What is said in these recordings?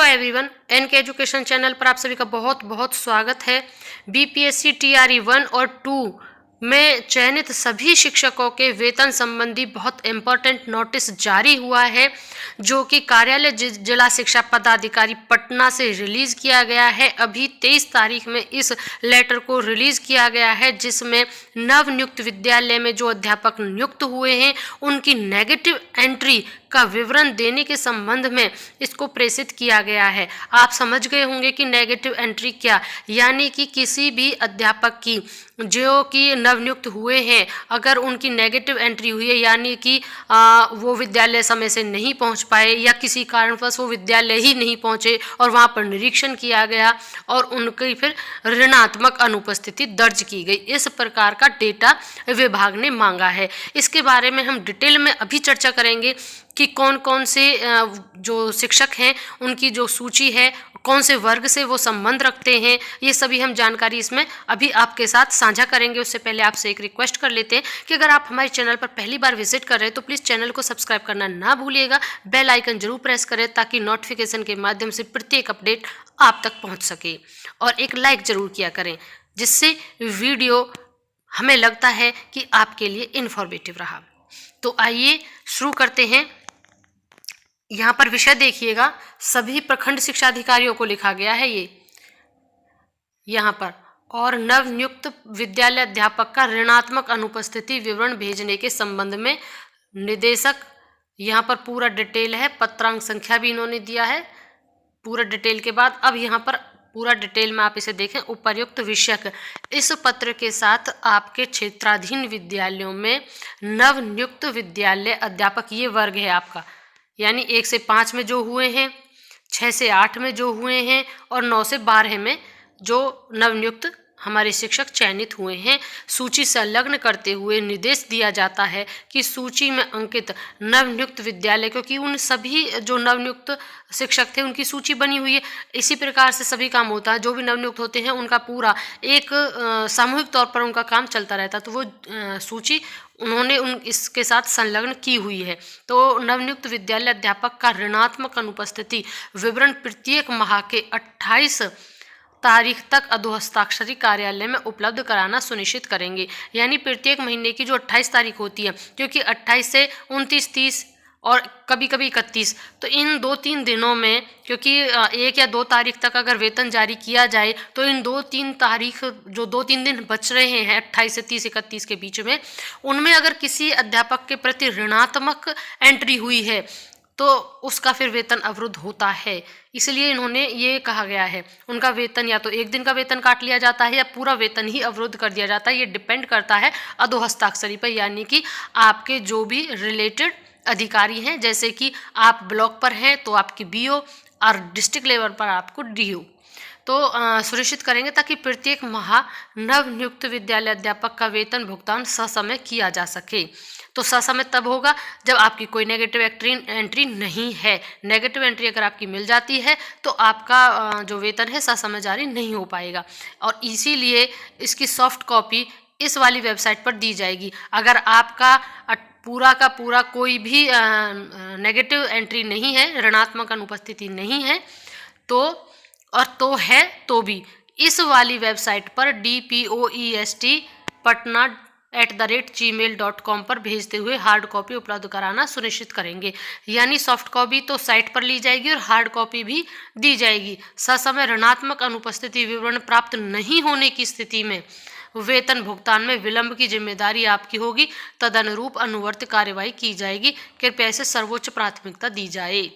Hello everyone, NK education channel पर आप सभी का बहुत बहुत स्वागत है। बीपीएससी टीआरई 1 और 2 में चयनित सभी शिक्षकों के वेतन संबंधी बहुत इम्पोर्टेंट नोटिस जारी हुआ है, जो कि कार्यालय जिला शिक्षा पदाधिकारी पटना से रिलीज किया गया है। अभी 23 तारीख में इस लेटर को रिलीज किया गया है, जिसमें नवनियुक्त विद्यालय में जो अध्यापक नियुक्त हुए हैं उनकी नेगेटिव एंट्री का विवरण देने के संबंध में इसको प्रेषित किया गया है। आप समझ गए होंगे कि नेगेटिव एंट्री क्या, यानी कि किसी भी अध्यापक की जो कि नवनियुक्त हुए हैं, अगर उनकी नेगेटिव एंट्री हुई है, यानी कि वो विद्यालय समय से नहीं पहुंच पाए या किसी कारणवश वो विद्यालय ही नहीं पहुंचे और वहां पर निरीक्षण किया गया और उनकी फिर ऋणात्मक अनुपस्थिति दर्ज की गई, इस प्रकार का डेटा विभाग ने मांगा है। इसके बारे में हम डिटेल में अभी चर्चा करेंगे कि कौन कौन से जो शिक्षक हैं उनकी जो सूची है, कौन से वर्ग से वो संबंध रखते हैं, ये सभी हम जानकारी इसमें अभी आपके साथ साझा करेंगे। उससे पहले आपसे एक रिक्वेस्ट कर लेते हैं कि अगर आप हमारे चैनल पर पहली बार विजिट कर रहे हैं तो प्लीज़ चैनल को सब्सक्राइब करना ना भूलिएगा, बेल आइकन जरूर प्रेस करें ताकि नोटिफिकेशन के माध्यम से प्रत्येक अपडेट आप तक पहुँच सके, और एक लाइक ज़रूर किया करें जिससे वीडियो हमें लगता है कि आपके लिए इन्फॉर्मेटिव रहा। तो आइए शुरू करते हैं। यहाँ पर विषय देखिएगा, सभी प्रखंड शिक्षा अधिकारियों को लिखा गया है ये यहाँ पर, और नवनियुक्त विद्यालय अध्यापक का ऋणात्मक अनुपस्थिति विवरण भेजने के संबंध में निदेशक, यहाँ पर पूरा डिटेल है, पत्रांक संख्या भी इन्होंने दिया है पूरा डिटेल के बाद। अब यहाँ पर पूरा डिटेल में आप इसे देखें। उपर्युक्त विषयक, इस पत्र के साथ आपके क्षेत्राधीन विद्यालयों में नवनियुक्त विद्यालय अध्यापक, ये वर्ग है आपका, यानी 1 से 5 में जो हुए हैं, 6 से 8 में जो हुए हैं और 9 से 12 में जो नवनियुक्त हमारे शिक्षक चयनित हुए हैं, सूची संलग्न करते हुए निर्देश दिया जाता है कि सूची में अंकित नवनियुक्त विद्यालय, क्योंकि उन सभी जो नवनियुक्त शिक्षक थे उनकी सूची बनी हुई है, इसी प्रकार से सभी काम होता है। जो भी नवनियुक्त होते हैं उनका पूरा एक सामूहिक तौर पर उनका काम चलता रहता, तो वो सूची उन्होंने इसके साथ संलग्न की हुई है। तो नवनियुक्त विद्यालय अध्यापक का ऋणात्मक अनुपस्थिति विवरण प्रत्येक माह के 28 तारीख तक अधोहस्ताक्षरी कार्यालय में उपलब्ध कराना सुनिश्चित करेंगे। यानी प्रत्येक महीने की जो 28 तारीख होती है, क्योंकि 28 से 29, 30 और कभी कभी 31, तो इन 2-3 दिनों में, क्योंकि 1 या 2 तारीख तक अगर वेतन जारी किया जाए तो इन 2-3 तारीख जो 2-3 दिन बच रहे हैं 28 से 30, 31 के बीच में, उनमें अगर किसी अध्यापक के प्रति ऋणात्मक एंट्री हुई है तो उसका फिर वेतन अवरुद्ध होता है। इसलिए इन्होंने ये कहा गया है, उनका वेतन या तो 1 दिन का वेतन काट लिया जाता है या पूरा वेतन ही अवरुद्ध कर दिया जाता है। ये डिपेंड करता है अधोहस्ताक्षरी पर, यानी कि आपके जो भी रिलेटेड अधिकारी हैं, जैसे कि आप ब्लॉक पर हैं तो आपकी बीओ और डिस्ट्रिक्ट लेवल पर आपको डीओ, तो सुनिश्चित करेंगे ताकि प्रत्येक माह नवनियुक्त विद्यालय अध्यापक का वेतन भुगतान ससमय किया जा सके। तो ससमय तब होगा जब आपकी कोई नेगेटिव एंट्री नहीं है। नेगेटिव एंट्री अगर आपकी मिल जाती है तो आपका जो वेतन है ससमय जारी नहीं हो पाएगा, और इसीलिए इसकी सॉफ्ट कॉपी इस वाली वेबसाइट पर दी जाएगी। अगर आपका पूरा का पूरा कोई भी नेगेटिव एंट्री नहीं है, ऋणात्मक अनुपस्थिति नहीं है, तो भी इस वाली वेबसाइट पर dpoest patna@gmail.com पर भेजते हुए हार्ड कॉपी उपलब्ध कराना सुनिश्चित करेंगे। यानी सॉफ्ट कॉपी तो साइट पर ली जाएगी और हार्ड कॉपी भी दी जाएगी। ससमय ऋणात्मक अनुपस्थिति विवरण प्राप्त नहीं होने की स्थिति में वेतन भुगतान में विलंब की जिम्मेदारी आपकी होगी, तदनुरूप अनुवर्त कार्यवाही की जाएगी। कृपया इसे सर्वोच्च प्राथमिकता दी जाए।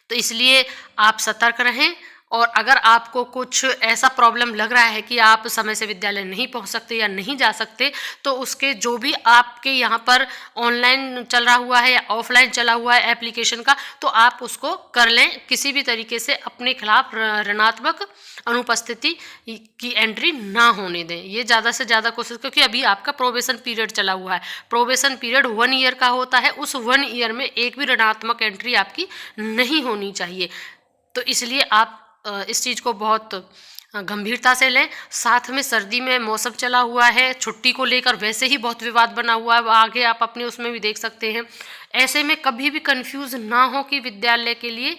तो इसलिए आप सतर्क रहें, और अगर आपको कुछ ऐसा प्रॉब्लम लग रहा है कि आप समय से विद्यालय नहीं पहुंच सकते या नहीं जा सकते, तो उसके जो भी आपके यहाँ पर ऑनलाइन चल रहा हुआ है या ऑफलाइन चला हुआ है एप्लीकेशन का, तो आप उसको कर लें। किसी भी तरीके से अपने खिलाफ ऋणात्मक अनुपस्थिति की एंट्री ना होने दें, ये ज़्यादा से ज़्यादा कोशिश, क्योंकि अभी आपका प्रोबेशन पीरियड चला हुआ है। प्रोबेशन पीरियड 1 ईयर का होता है, उस 1 ईयर में एक भी ऋणात्मक एंट्री आपकी नहीं होनी चाहिए। तो इसलिए आप इस चीज़ को बहुत गंभीरता से लें। साथ में सर्दी में मौसम चला हुआ है, छुट्टी को लेकर वैसे ही बहुत विवाद बना हुआ है, आगे आप अपने उसमें भी देख सकते हैं। ऐसे में कभी भी कंफ्यूज ना हो कि विद्यालय के लिए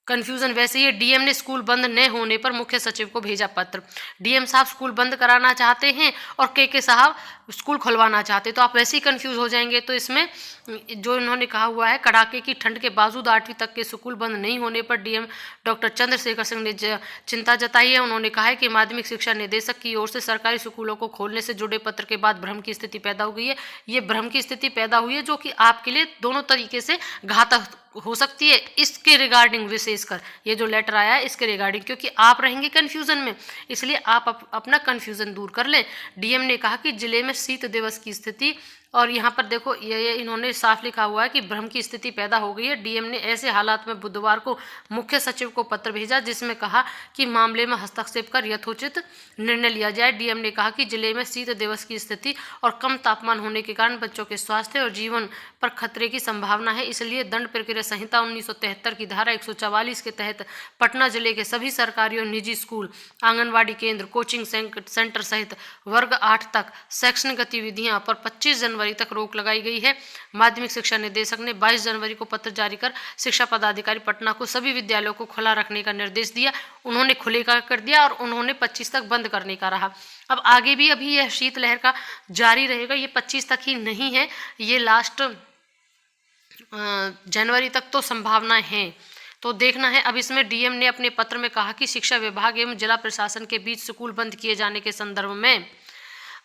कन्फ्यूजन वैसे ही है। डीएम ने स्कूल बंद न होने पर मुख्य सचिव को भेजा पत्र। डीएम साहब स्कूल बंद कराना चाहते हैं और के साहब स्कूल खुलवाना चाहते हैं, तो आप वैसे ही कंफ्यूज हो जाएंगे। तो इसमें जो इन्होंने कहा हुआ है, कड़ाके की ठंड के बावजूद 8वीं तक के स्कूल बंद नहीं होने पर डीएम डॉक्टर चंद्रशेखर सिंह ने चिंता जताई है। उन्होंने कहा है कि माध्यमिक शिक्षा निदेशक की ओर से सरकारी स्कूलों को खोलने से जुड़े पत्र के बाद भ्रम की स्थिति पैदा हो गई है। ये भ्रम की स्थिति पैदा हुई है जो कि आपके लिए दोनों तरीके से घातक हो सकती है। इसके रिगार्डिंग विशेषकर ये जो लेटर आया है इसके रिगार्डिंग, क्योंकि आप रहेंगे कन्फ्यूजन में, इसलिए आप अपना कन्फ्यूजन दूर कर लें। डीएम ने कहा कि जिले में शीत दिवस की स्थिति, और यहाँ पर देखो ये इन्होंने साफ लिखा हुआ है कि भ्रम की स्थिति पैदा हो गई है। डीएम ने ऐसे हालात में बुधवार को मुख्य सचिव को पत्र भेजा जिसमें कहा कि मामले में हस्तक्षेप कर यथोचित निर्णय लिया जाए। डीएम ने कहा कि जिले में शीत दिवस की स्थिति और कम तापमान होने के कारण बच्चों के स्वास्थ्य और जीवन पर खतरे की संभावना है, इसलिए दंड प्रक्रिया संहिता 1973 की धारा 144 के तहत पटना जिले के सभी सरकारी और निजी स्कूल, आंगनबाड़ी केंद्र, कोचिंग सेंटर सहित वर्ग 8 तक शैक्षणिक गतिविधियां पर 25 जनवरी तक रोक लगाई गई है। माध्यमिक शिक्षा निदेशक ने 22 जनवरी को पत्र जारी कर शिक्षा पदाधिकारी पटना को सभी विद्यालयों को खुला रखने का निर्देश दिया। उन्होंने खुलेगा कर दिया और उन्होंने 25 तक बंद करने का रहा। अब आगे भी अभी यह शीतलहर का जारी रहेगा, ये 25 तक ही नहीं है, ये लास्ट जनवरी तक तो संभावनाएं हैं, तो देखना है। अब इसमें डीएम ने अपने पत्र में कहा कि शिक्षा विभाग एवं जिला प्रशासन के बीच स्कूल बंद किए जाने के संदर्भ में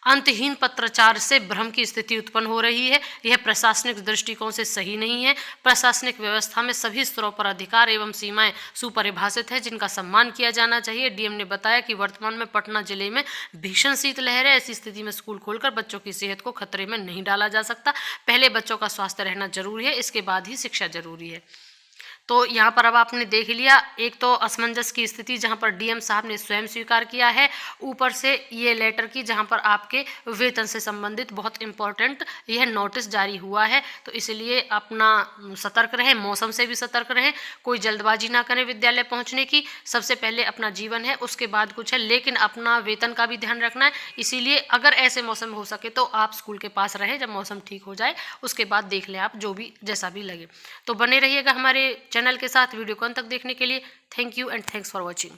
अंतहीन पत्राचार से भ्रम की स्थिति उत्पन्न हो रही है। यह प्रशासनिक दृष्टिकोण से सही नहीं है। प्रशासनिक व्यवस्था में सभी स्तरों पर अधिकार एवं सीमाएं सुपरिभाषित है जिनका सम्मान किया जाना चाहिए। डीएम ने बताया कि वर्तमान में पटना जिले में भीषण शीतलहर है। ऐसी स्थिति में स्कूल खोलकर बच्चों की सेहत को खतरे में नहीं डाला जा सकता। पहले बच्चों का स्वास्थ्य रहना जरूरी है, इसके बाद ही शिक्षा जरूरी है। तो यहाँ पर अब आपने देख लिया, एक तो असमंजस की स्थिति जहाँ पर डीएम साहब ने स्वयं स्वीकार किया है, ऊपर से ये लेटर की जहाँ पर आपके वेतन से संबंधित बहुत इंपॉर्टेंट यह नोटिस जारी हुआ है। तो इसलिए अपना सतर्क रहें, मौसम से भी सतर्क रहें, कोई जल्दबाजी ना करें विद्यालय पहुँचने की। सबसे पहले अपना जीवन है, उसके बाद कुछ है, लेकिन अपना वेतन का भी ध्यान रखना है। इसीलिए अगर ऐसे मौसम हो सके तो आप स्कूल के पास रहें, जब मौसम ठीक हो जाए उसके बाद देख लें आप, जो भी जैसा भी लगे। तो बने रहिएगा हमारे चैनल के साथ। वीडियो को अंत तक देखने के लिए thank you and thanks for watching.